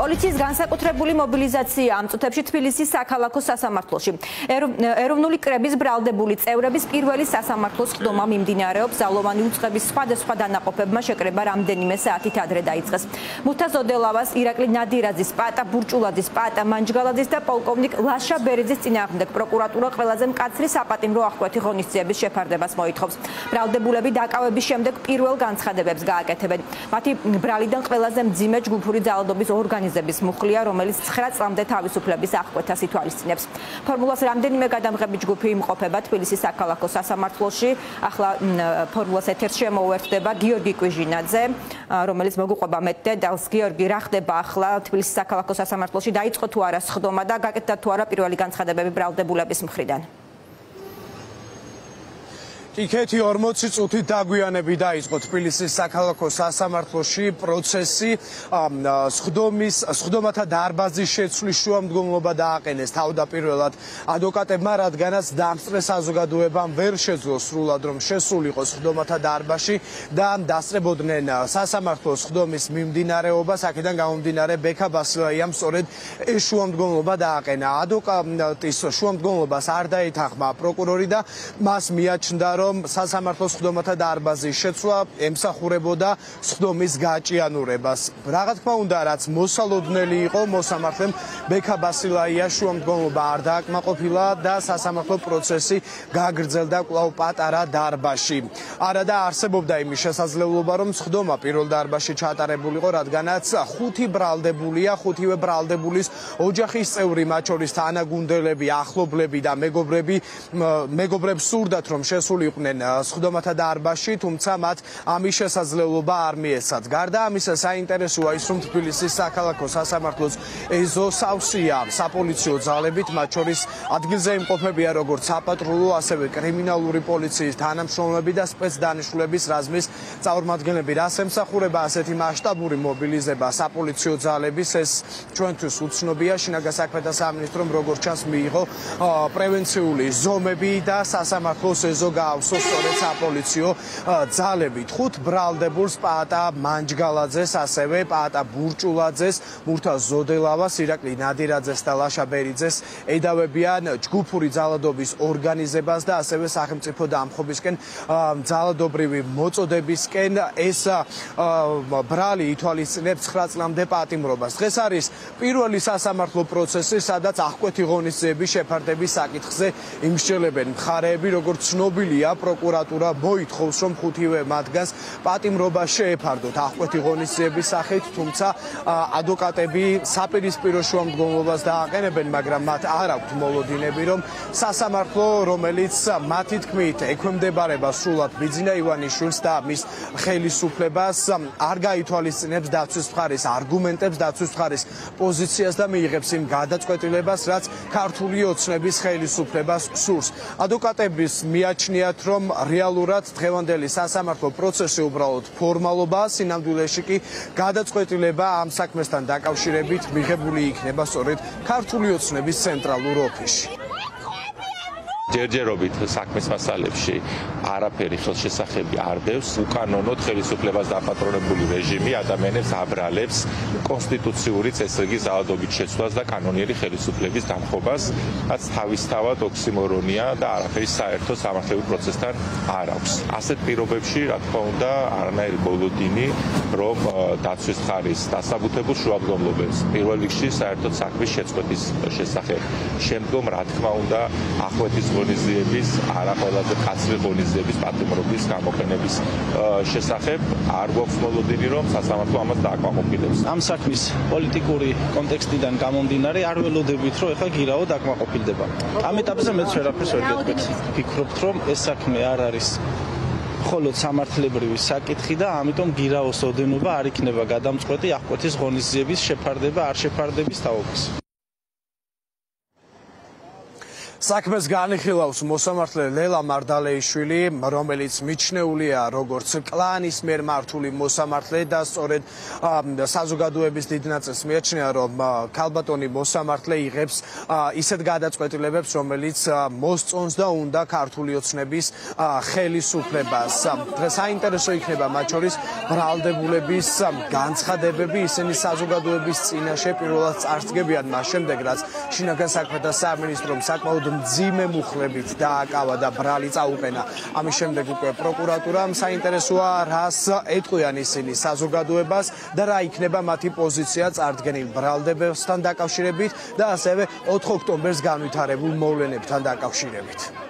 პოლიციის განსაკუთრებული მობილიზაცია ამ წუთებში თბილისის საქალაქო სასამართლოში. ეროვნული კრების ბრალდებული წევრების პირველი სასამართლოს ხდომა მიმდინარეობს. ზალოვანი უწყების სხვადასხვა დანაყოფებმა შეკრება რამდენიმე საათით ადრე დაიწყეს. მუთა ზოდელავას, ირაკლი ნადირაძის, პაატა ბურჭულაძის, პაატა მანჯგალაძის და პოლკოვნიკ ლაშა ბერიძის წინააღმდეგ პროკურატურა ყველაზე მკაცრი საპატიმრო აღკვეთი ღონისძიების შეფარდებას მოითხოვს. ბრალდებულები დაკავების შემდეგ პირველ განცხადებებს გააკეთებენ. მათი ბრალიდან ყველაზე მძიმე ჯგუფური ძალადობის ორგანიზების მუხლია, რომელიც 9 წლამდე თავისუფლების აღკვეთას ითვალისწინებს. ფორმულას რამდენიმე გადამღები ჯგუფი იმყოფება თბილისის საქალაქო სასამართლოში. ახლა ფორმულას ეთერში შემოუერთდება გიორგი კვიჟინაძე, რომელიც მოგუყვება მეტ დეტალს. გიორგი, რა ხდება ახლა თბილისის საქალაქო სასამართლოში? დაიწყო თუ არა სხდომა და გაკეთდა თუ არა პირველი განცხადებები ბრალდებულების მხრიდან? იქეთი 40 წუთით დაგვიანებით დაიწყო თბილისის საქალაქო სასამართლოში პროცესი. სხდომათა დარბაზის შეცვლის შუამდგომლობა დააყენეს თავდაპირველად ადვოკატებმა, რადგანაც დამსწრე საზოგადოებამ ვერ შეძლო სრულად რომ შესულიყო სხდომათა დარბაზში და დასწრებოდნენ სასამართლოს სხდომის მიმდინარეობას. აქედან გამომდინარე ბექა ბასილაიამ სწორედ ეს შუამდგომლობა დააყენა. ადვოკატის შუამდგომლობას არ დაეთანხმა პროკურორი და მას მიაჩნდა რომ სასამართლოს სხდომათა დარბაზის შეცვლა ემსახურებოდა სხდომის გაჭიანურებას. რა თქმა უნდა, რაც მოსალოდნელი იყო, მოსამართლემ ბექა ბასილაია შუამდგომლობა არ დააკმაყოფილა და სასამართლო პროცესი გაგრძელდა კვლავ პატარა დარბაზში. არა და არსებობდა იმის შესაძლებლობა, რომ სხდომა პირველ დარბაზში ჩატარებულიყო, რადგანაც 5 ბრალდებულია, 5-ვე ბრალდებულის ოჯახის წევრი, მათ შორის თანაგუნდელები, ახლობლები და მეგობრებს სურდათ რომ შესულიყო სხდომათა დარბაზში, თუმცა მათ ამის შესაძლებლობა არ მიეცათ. გარდა ამისა, საინტერესოა ის, რომ თბილისის საქალაქო სასამართლოს ეზო სავსეა საპოლიციო ძალებით, მათ შორის ადგილზე იმყოფებიან როგორც საპატრულო, ასევე კრიმინალური პოლიციის თანამშრომლები და სპეცდანიშნულების რაზმის წარმომადგენლები. რას ემსახურება ასეთი მასშტაბური მობილიზება საპოლიციო ძალების, ეს ჩვენთვის უცნობია. შინაგან საქმეთა სამინისტრომ როგორც ჩანს მიიღო პრევენციული ზომები და სასამართლოს ეზო გაავსო სწორედ საპოლიციო ძალებით. 5 ბრალდებულს პაატა მანჯგალაძეს, ასევე პაატა ბურჭულაძეს, მურთა ზოდელავას, ირაკლი ნადირაძეს და ლაშა ბერიძეს ედავებიან ჯგუფური ძალადობის ორგანიზებას და ასევე სახელმწიფო დამხობისკენ ძალადობრივი მოწოდებისკენ. ეს ბრალი ითვალისწინებს 9 წლამდე პატიმრობას. დღეს არის პირველი სასამართლო პროცესი, სადაც აღკვეთი ღონისძიების შეფარდების საკითხზე იმსჯელებენ მხარეები. როგორც ცნობილია, პროკურატურა მოითხოვს, რომ 5-ვე მათგანს პატიმრობა შეეფარდოთ აღკვეთი ღონისძიების სახით, თუმცა ადვოკატები საპირისპირო შუამდგომლობას დააყენებენ, მაგრამ მათ არ აქვთ მოლოდინები, რომ სასამართლო, რომელიც მათი თქმით ექვემდებარება სრულად ბიძინა ივანიშვილს და მის ხელისუფლებას, არ გაითვალისწინებს დაცვის მხარის არგუმენტებს, დაცვის მხარის პოზიციას და მიიღებს იმ გადაწყვეტილებას, რაც ქართული ოცნების ხელისუფლებას სურს. ადვოკატების მიაჩნიათ, რომ რეალურად დღევანდელი სასამართლო პროცესი უბრალოდ ფორმალობაა, სინამდვილეში კი გადაწყვეტილება ამ საქმესთან დაკავშირებით მიღებული იქნება სწორედ ქართული ოცნების ცენტრალურ ოფისში. ჯერჯერობით საქმის მასალებში არაფერი ხელშესახები არ დევს. უკანონოდ ხელისუფლებას დაპატრონებული რეჟიმი ადამიანებს აბრალებს კონსტიტუციური წესრიგის ძალადობით შეცვლას და კანონიერი ხელისუფლების დამხობას, რაც თავისთავად ოქსიმორონია და არაფერი საერთო სამართლებრივ პროცესთან არ აქვს. ასეთ პირობებში, რა თქმა უნდა, არანაირი მოლოდინი, რომ დაცვის მხარის დასაბუთებულ შუამდგომლობებს პირველ რიგში საერთოდ საქმის შეწყვეტის შესახებ. შემდგომ, რა თქმა უნდა, აღკვეთის ღონისძიების, არა ყველაზე მკაცრი ღონისძიების პატიმრობის გამოყენების შესახებ არ გვაქვს მოლოდინი, რომ სასამართლო ამას დააკმაყოფილებს. ამ საქმის პოლიტიკური კონტექსტიდან გამომდინარე, არ ველოდებით, რომ ეხლა გირაო დაკმაყოფილდება. ამ ეტაპზე მეც ვერაფერს ვერ გეტყვით. ვფიქრობთ, რომ ეს საქმე არ არის მხოლოდ სამართლებრივი საკითხი და ამიტომ გირაოს ოდენობა არ იქნება გადამწყვეტი აღკვეთის ღონისძიების შეფარდება, არ შეფარდების თაობის. საქმეს განიხილავს მოსამართლე ლელა მარდალეიშვილი, რომელიც მიჩნეულია როგორც კლანის მიერ მართული მოსამართლე და სწორედ საზოგადოების დიდ ნაწილს მიაჩნია, რომ ქალბატონი მოსამართლე იღებს ისეთ გადაწყვეტილებებს, რომელიც მოსწონს და უნდა ქართული ოცნების ხელისუფლებას. დღეს საინტერესო იქნება მათ შორის ბრალდებულების განცხადებები, ისინი საზოგადოების წინაშე პირველად წარსდგებიან მას შემდეგ, რაც შინაგან საქმეთა სამინისტრომ საკმაოდ მძიმე მუხლებით დააკავა და ბრალი წაუყენა. ამის შემდეგ უკვე პროკურატურამ საინტერესოა, რას ეტყვიან ისინი საზოგადოებას და რა იქნება მათი პოზიცია წარდგენილ ბრალდებებთან დაკავშირებით და ასევე 4 ოქტომბერს განვითარებულ მოვლენებთან დაკავშირებით.